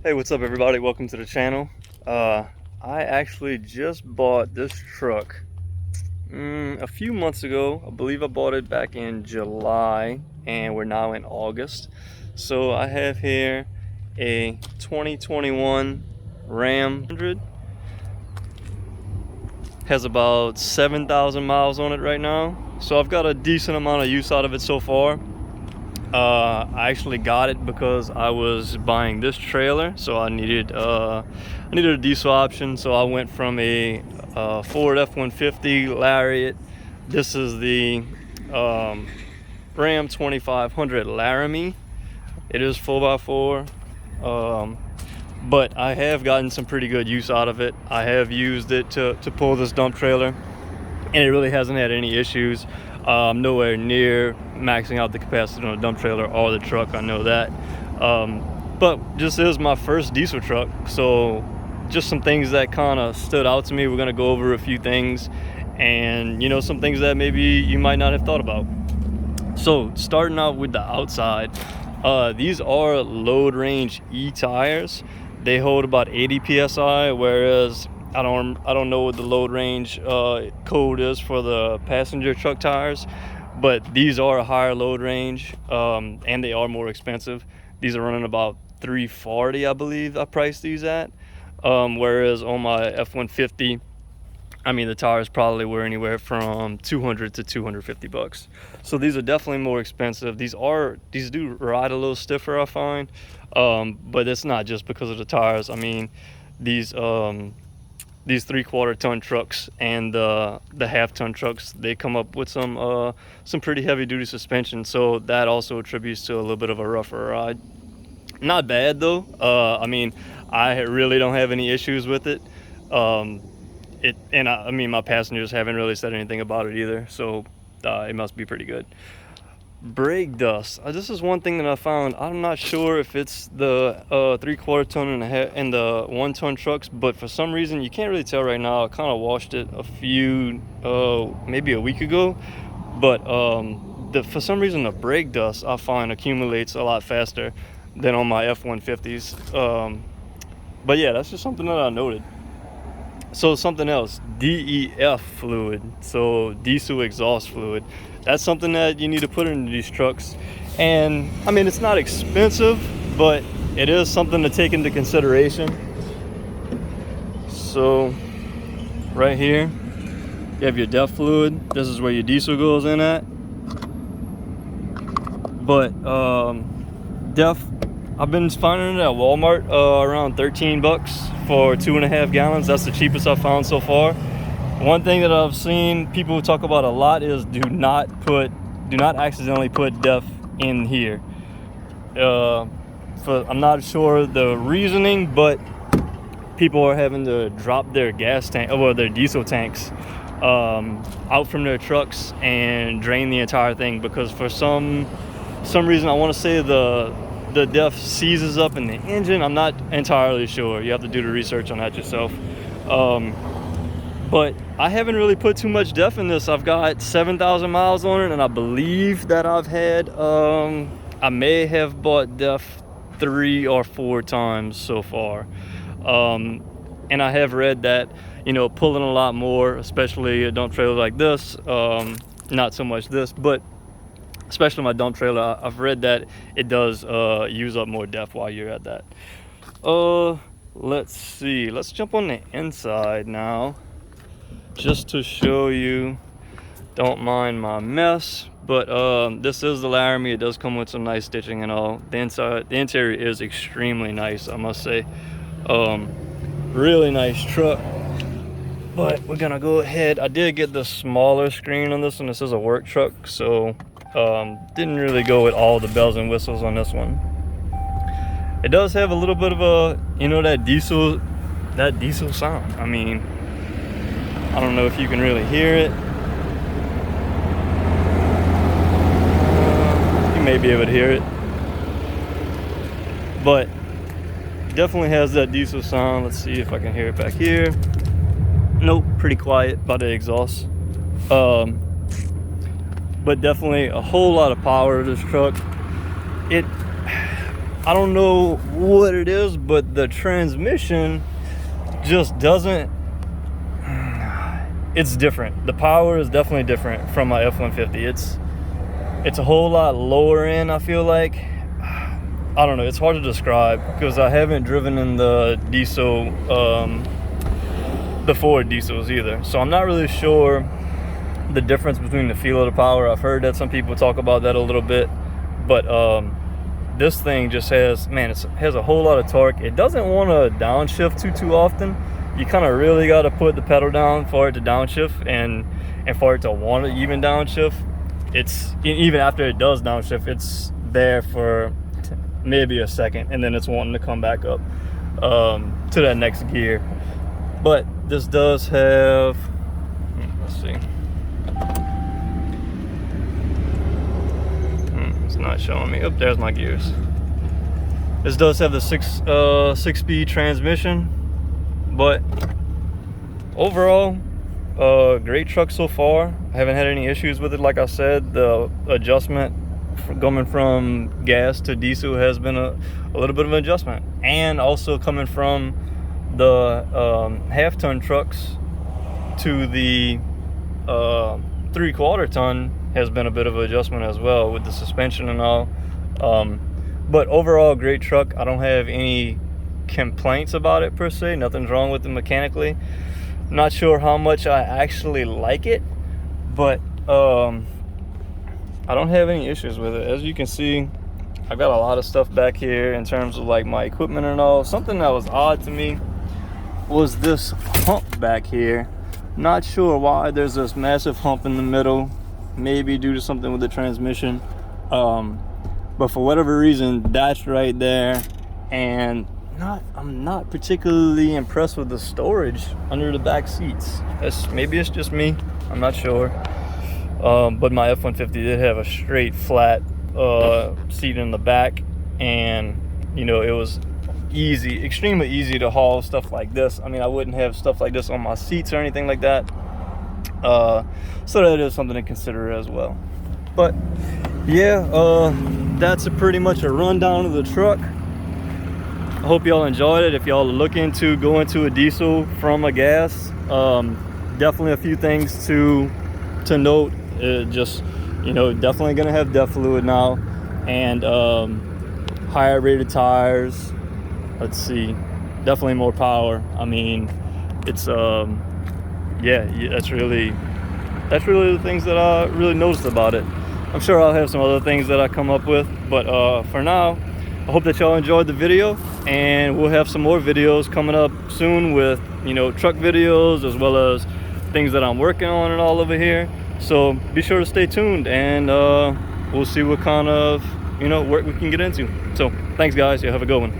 Hey, what's up everybody? Welcome to the channel. I actually just bought this truck a few months ago. I believe I bought it back in July and we're now in August. So I have here a 2021 Ram 100. Has about 7,000 miles on it right now. So I've got a decent amount of use out of it so far. I actually got it because I was buying this trailer, so I needed a diesel option. So I went from a Ford F-150 Lariat. This is the Ram 2500 Laramie. It is 4x4, but I have gotten some pretty good use out of it. I have used it to pull this dump trailer, and it really hasn't had any issues. Nowhere near maxing out the capacity on a dump trailer or the truck, I know that. But this is my first diesel truck, so just some things that kind of stood out to me. We're gonna go over a few things and some things that maybe you might not have thought about. So starting out with the outside, these are load range E tires. They hold about 80 psi, whereas I don't know what the load range code is for the passenger truck tires, but these are a higher load range, and they are more expensive. These are running about $340, I believe I priced these at, whereas on my F-150, I mean, the tires probably were anywhere from 200 to 250 bucks. So these are definitely more expensive. These do ride a little stiffer, I find, but it's not just because of the tires. I mean, these 3/4 ton trucks and the half-ton trucks, they come up with some pretty heavy-duty suspension, so that also attributes to a little bit of a rougher ride. Not bad though. I mean, I really don't have any issues with it. I mean, my passengers haven't really said anything about it either, so it must be pretty good. Brake dust. This is one thing that I found. I'm not sure if it's the 3/4 ton and the 1 ton trucks, but for some reason you can't really tell right now. I kind of washed it maybe a week ago, but for some reason the brake dust I find accumulates a lot faster than on my F-150s. But yeah, that's just something that I noted. So something else, DEF fluid, so diesel exhaust fluid. That's something that you need to put into these trucks. And I mean, it's not expensive, but it is something to take into consideration. So right here, you have your DEF fluid. This is where your diesel goes in at. But DEF, I've been finding it at Walmart around 13 bucks for 2.5 gallons. That's the cheapest I've found so far. One thing that I've seen people talk about a lot is do not accidentally put DEF in here. I'm not sure the reasoning, but people are having to drop their gas tank or their diesel tanks out from their trucks and drain the entire thing, because for some reason, I want to say the DEF seizes up in the engine. I'm not entirely sure. You have to do the research on that yourself. But I haven't really put too much DEF in this. I've got 7,000 miles on it, and I believe that I've had I may have bought DEF 3 or 4 times so far. And I have read that pulling a lot more, especially a dump trailer like this, not so much this, but especially my dump trailer, I've read that it does use up more DEF while you're at that. Let's see. Let's jump on the inside now, just to show you. Don't mind my mess, but this is the Laramie. It does come with some nice stitching and all. The interior is extremely nice, I must say. Really nice truck. But we're gonna go ahead. I did get the smaller screen on this one. This is a work truck, so didn't really go with all the bells and whistles on this one. It does have a little bit of a that diesel sound. I mean, I don't know if you can really hear it. You may be able to hear it, but definitely has that diesel sound. Let's see if I can hear it back here. Nope, pretty quiet by the exhaust. But definitely a whole lot of power to this truck. I don't know what it is, but the transmission just doesn't, it's different. The power is definitely different from my F-150. It's a whole lot lower end, I feel like. I don't know, it's hard to describe because I haven't driven in the diesel, the Ford diesels either. So I'm not really sure the difference between the feel of the power. I've heard that some people talk about that a little bit, but this thing just has, man, it has a whole lot of torque. It doesn't want to downshift too often. You kind of really got to put the pedal down for it to downshift, and for it to want to even downshift. It's even after it does downshift, it's there for maybe a second, and then it's wanting to come back up to that next gear. But this does have, let's see, it's not showing me. Oh, there's my gears. This does have the six-speed transmission, but overall, great truck so far. I haven't had any issues with it. Like I said, the adjustment coming from gas to diesel has been a little bit of an adjustment, and also coming from the half-ton trucks to the 3/4 ton has been a bit of an adjustment as well with the suspension and all. But overall, great truck. I don't have any complaints about it per se. Nothing's wrong with it mechanically. Not sure how much I actually like it, but I don't have any issues with it. As you can see, I've got a lot of stuff back here in terms of like my equipment and all. Something that was odd to me was this hump back here. Not sure why there's this massive hump in the middle, maybe due to something with the transmission, but for whatever reason that's right there. And I'm not particularly impressed with the storage under the back seats. Maybe it's just me, I'm not sure. But my F-150 did have a straight flat seat in the back, and you know, it was easy, extremely easy to haul stuff like this. I mean, I wouldn't have stuff like this on my seats or anything like that. So that is something to consider as well. But yeah, that's pretty much a rundown of the truck. I hope y'all enjoyed it. If y'all are looking to go into a diesel from a gas, definitely a few things to note. Just, you know, definitely gonna have depth fluid now, and higher rated tires. Let's see, definitely more power. I mean, it's yeah, that's really the things that I really noticed about it. I'm sure I'll have some other things that I come up with, but for now, I hope that y'all enjoyed the video, and we'll have some more videos coming up soon with, you know, truck videos as well as things that I'm working on and all over here. So be sure to stay tuned, and we'll see what kind of, you know, work we can get into. So thanks guys, you have a good one.